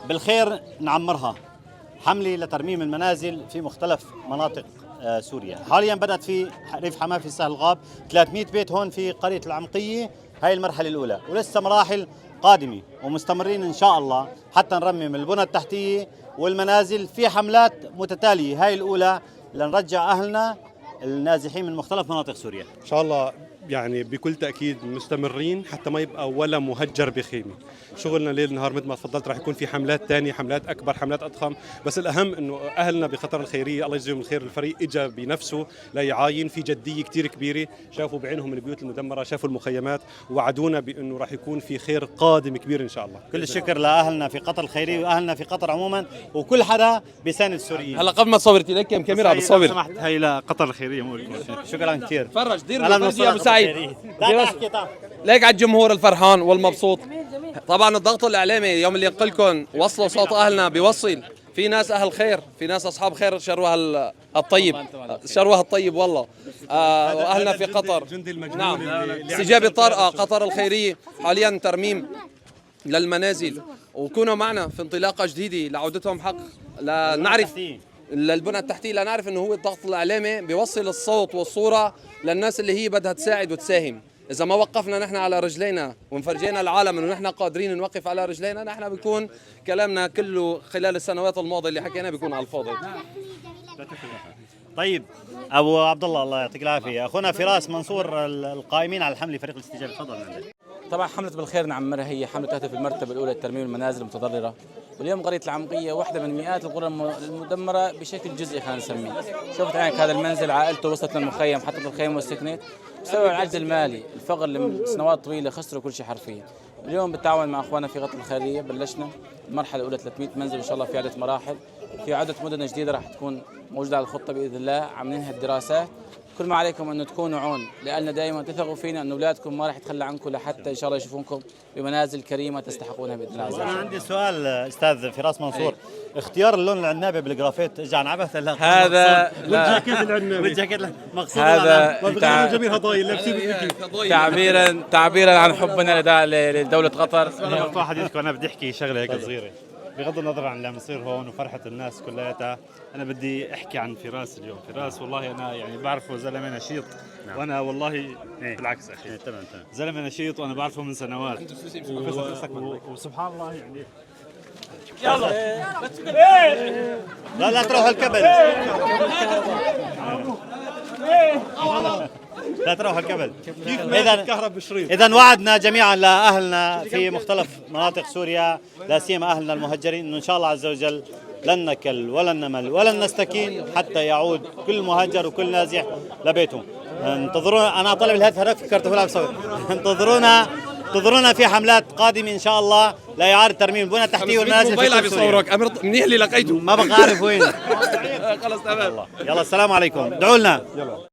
بالخير نعمرها. حملة لترميم المنازل في مختلف مناطق سوريا. حاليا بدأت في ريف حماه في سهل الغاب 300 بيت هون في قرية العمقية. هاي المرحلة الأولى، ولسه مراحل قادمة ومستمرين إن شاء الله حتى نرمم البنى التحتية والمنازل في حملات متتالية. هاي الأولى لنرجع أهلنا النازحين من مختلف مناطق سوريا إن شاء الله. يعني بكل تأكيد مستمرين حتى ما يبقى ولا مهجر بخيمة. شغلنا ليل نهار مثل ما تفضلت، راح يكون في حملات تانية، حملات أكبر، حملات أضخم، بس الأهم إنه أهلنا بقطر الخيرية الله يجزيهم الخير، الفريق إجا بنفسه ليعاين في جدية كتير كبيرة، شافوا بعينهم البيوت المدمرة، شافوا المخيمات، ووعدونا بأنه راح يكون في خير قادم كبير إن شاء الله. كل الشكر لأهلنا في قطر الخيرية وأهلنا في قطر عموما وكل حدا بيساند السوريين. هلا قبل ما تصورتي لك كم كاميرا بتصور. سمحت هي لقطر الخيرية مو شكرا كثير. فرج دير فرج يا ابو سعيد. احكي طبعا. ليك على الجمهور الفرحان والمبسوط. طبعا الضغط الاعلامي يوم اللي ينقلكم وصلوا صوت اهلنا بيوصل. في ناس اهل خير، في ناس اصحاب خير شروها الطيب، شروها الطيب والله. واهلنا في قطر نعم استجابه طارئه. قطر الخيريه حاليا ترميم للمنازل، وكونوا معنا في انطلاقه جديده لعودتهم حق لنعرف للبنى التحتية، لنعرف انه هو الضغط الاعلامي بيوصل الصوت والصوره للناس اللي هي بدها تساعد وتساهم. إذا ما وقفنا نحن على رجلينا ومفرجينا العالم إنه نحن قادرين نوقف على رجلينا، نحن بيكون كلامنا كله خلال السنوات الماضية اللي حكينا بيكون على الفاضي. طيب أبو عبد الله يعطيك العافية. أخونا فراس منصور القائمين على الحملة فريق الاستجابة، تفضل. طبعا حملة بالخير نعمرها هي حملة تهدف المرتبة الأولى لترميم المنازل المتضررة، واليوم قرية العمقية واحدة من مئات القرى المدمرة بشكل جزئي خلينا نسميه. شفت عينك هذا المنزل عائلته وصلت للمخيم، حطت الخيم وسكنت بسبب العجز المالي، الفقر لسنوات طويلة خسروا كل شيء حرفيا. اليوم بالتعاون مع اخواننا في قطر الخيرية بلشنا المرحلة الأولى 300 منزل، إن شاء الله في عدة مراحل، في عدة مدن جديدة راح تكون موجودة على الخطة بإذن الله. عاملين الدراسات، كل ما عليكم انه تكونوا عون، لأن دائما تثقوا فينا انه اولادكم ما راح يتخلى عنكم لحتى ان شاء الله يشوفونكم بمنازل كريمه تستحقونها باذن الله. انا عندي سؤال استاذ فراس منصور، اختيار اللون العنابي بالجرافيت اجى عن عبث؟ هذا والجاكيت العنابي والجاكيت مقصود هذا جميع هضايا لابسين تعبيرا عن حبنا لدوله قطر. واحد يذكر انا بدي احكي شغله هيك صغيره بغض النظر عن اللي عم يصير هون وفرحه الناس كلياتها. انا بدي احكي عن فراس اليوم. فراس والله انا يعني بعرفه زلمه نشيط. نعم. وانا والله بالعكس اخي تمام زلمه نشيط وانا بعرفه من سنوات وسبحان الله يعني يلا لا تروحوا الكبل لا تروحوا الكبل. إذا وعدنا جميعا لأهلنا في مختلف مناطق سوريا لا سيما أهلنا المهجرين إنه إن شاء الله عز وجل لن نكل ولن نمل ولن نستكين حتى يعود كل مهجر وكل نازح لبيته. انتظرونا، أنا طالب الهدف فكرت أقولها بصوت. انتظرونا في حملات قادمة إن شاء الله لإعادة ترميم البنى التحتية والمنازل في كل سوريا. منيح اللي لقيته ما بقى عارف وين. خلص تمام. يلا السلام عليكم، ادعوا لنا.